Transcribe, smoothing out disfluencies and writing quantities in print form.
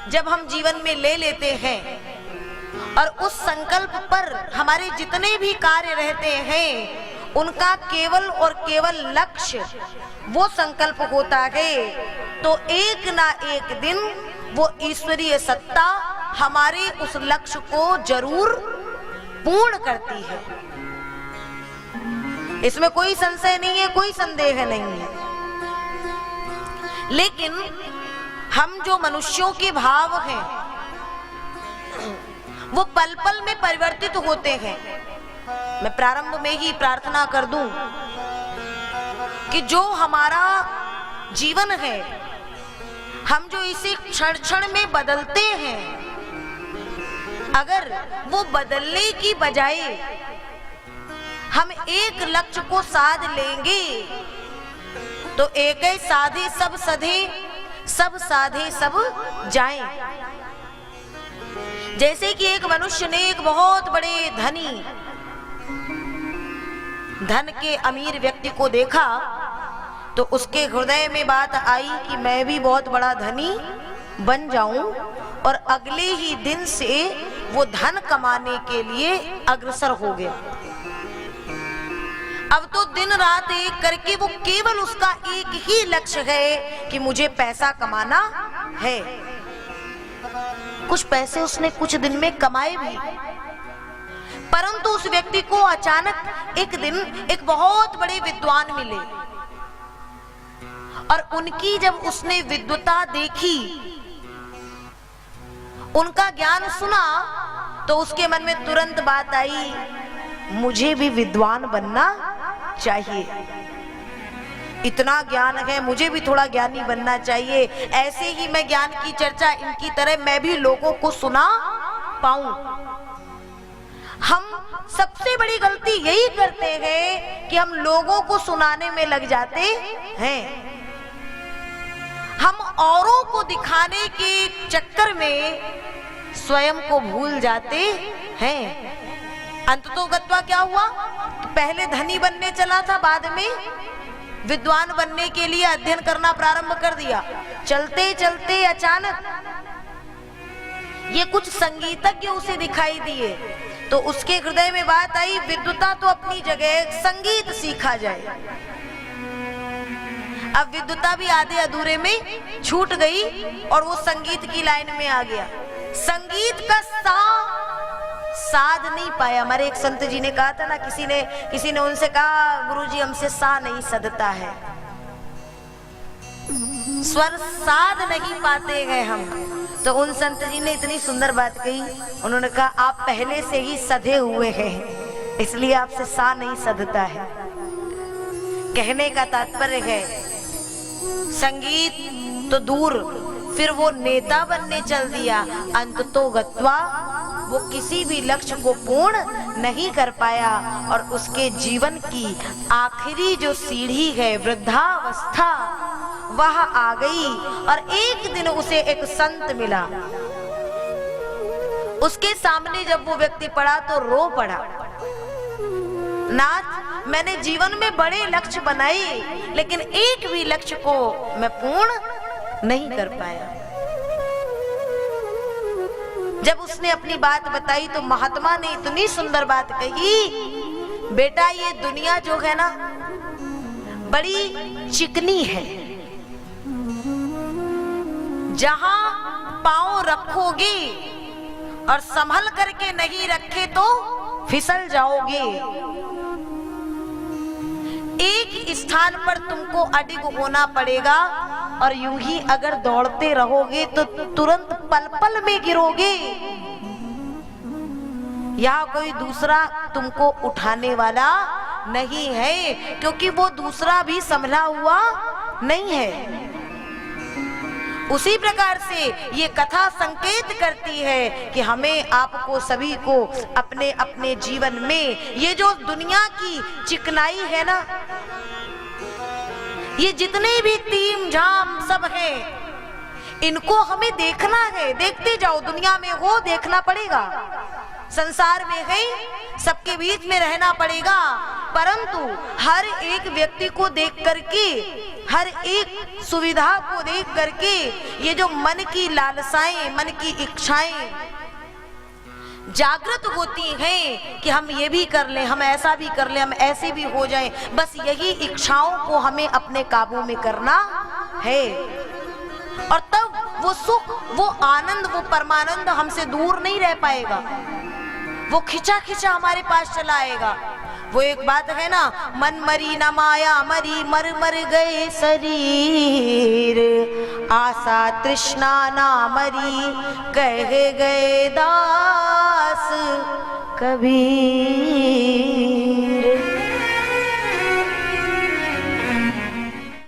जब हम जीवन में ले लेते हैं और उस संकल्प पर हमारे जितने भी कार्य रहते हैं उनका केवल और केवल लक्ष्य वो संकल्प होता है, तो एक ना एक दिन वो ईश्वरीय सत्ता हमारे उस लक्ष्य को जरूर पूर्ण करती है। इसमें कोई संशय नहीं है, कोई संदेह नहीं है। लेकिन हम जो मनुष्यों के भाव हैं वो पल पल में परिवर्तित होते हैं। मैं प्रारंभ में ही प्रार्थना कर दूं कि जो हमारा जीवन है, हम जो इसे क्षण क्षण में बदलते हैं, अगर वो बदलने की बजाय हम एक लक्ष्य को साध लेंगे तो एक ही साधे सब सधे, सब साधे सब जाएं। जैसे कि एक मनुष्य ने एक बहुत बड़े धन के अमीर व्यक्ति को देखा तो उसके हृदय में बात आई कि मैं भी बहुत बड़ा धनी बन जाऊं, और अगले ही दिन से वो धन कमाने के लिए अग्रसर हो गया। अब तो दिन रात एक करके वो केवल उसका एक ही लक्ष्य है कि मुझे पैसा कमाना है। कुछ पैसे उसने कुछ दिन में कमाए भी, परंतु उस व्यक्ति को अचानक एक दिन एक बहुत बड़े विद्वान मिले और उनकी जब उसने विद्वता देखी, उनका ज्ञान सुना, तो उसके मन में तुरंत बात आई, मुझे भी विद्वान बनना चाहिए। इतना ज्ञान है, मुझे भी थोड़ा ज्ञानी बनना चाहिए। ऐसे ही मैं ज्ञान की चर्चा इनकी तरह मैं भी लोगों को सुना पाऊं। हम सबसे बड़ी गलती यही करते हैं कि हम लोगों को सुनाने में लग जाते हैं। हम औरों को दिखाने के चक्कर में स्वयं को भूल जाते हैं। अंततोगत्वा क्या हुआ? तो पहले धनी बनने चला था, बाद में विद्वान बनने के लिए अध्ययन करना प्रारंभ कर दिया। चलते चलते अचानक ये कुछ संगीतज्ञ उसे दिखाई दिए, तो उसके हृदय में बात आई, विद्वता तो अपनी जगह, संगीत सीखा जाए। अब विद्वता भी आधे अधूरे में छूट गई और वो संगीत की लाइन में आ गया। संगीत का साध नहीं पाया। हमारे एक संत जी ने कहा था ना, किसी ने उनसे कहा, गुरुजी हमसे सा नहीं सदता है, स्वर साध नहीं पाते हैं हम। तो उन संत जी ने इतनी सुंदर बात कही, उन्होंने कहा आप पहले से ही सधे हुए हैं, इसलिए आपसे सा नहीं सधता है। कहने का तात्पर्य है संगीत तो दूर, फिर वो नेता बनने चल दिया। अंततोगत्वा वो किसी भी लक्ष्य को पूर्ण नहीं कर पाया और उसके जीवन की आखिरी जो सीढ़ी है, वृद्धावस्था, वह आ गई। और एक दिन उसे एक संत मिला, उसके सामने जब वो व्यक्ति पड़ा तो रो पड़ा, नाथ मैंने जीवन में बड़े लक्ष्य बनाए, लेकिन एक भी लक्ष्य को मैं पूर्ण नहीं कर पाया। जब उसने अपनी बात बताई तो महात्मा ने इतनी सुंदर बात कही, बेटा ये दुनिया जो है ना बड़ी चिकनी है, जहां पांव रखोगे और संभल करके नहीं रखे तो फिसल जाओगे। एक स्थान पर तुमको अडिग होना पड़ेगा और यूं ही अगर दौड़ते रहोगे तो तुरंत पल पल में गिरोगे। यहाँ कोई दूसरा तुमको उठाने वाला नहीं है, क्योंकि वो दूसरा भी संभला हुआ नहीं है। उसी प्रकार से ये कथा संकेत करती है कि हमें, आपको, सभी को अपने अपने जीवन में ये जो दुनिया की चिकनाई है ना, ये जितने भी तीम झाम सब है, इनको हमें देखना है। देखते जाओ, दुनिया में हो देखना पड़ेगा, संसार में है, सबके बीच में रहना पड़ेगा, परंतु हर एक व्यक्ति को देख करके, हर एक सुविधा को देख करके ये जो मन की लालसाएं, मन की इच्छाएं जागृत होती हैं कि हम ये भी कर लें, हम ऐसा भी कर लें, हम ऐसे भी हो जाएं, बस यही इच्छाओं को हमें अपने काबू में करना है। और तब वो सुख, वो आनंद, वो परमानंद हमसे दूर नहीं रह पाएगा, वो खिंचा खिंचा हमारे पास चला आएगा। वो एक बात है ना, मन मरी न माया मरी, मर मर गए शरीर, आशा तृष्णा ना मरी, कह गए दास कबीर।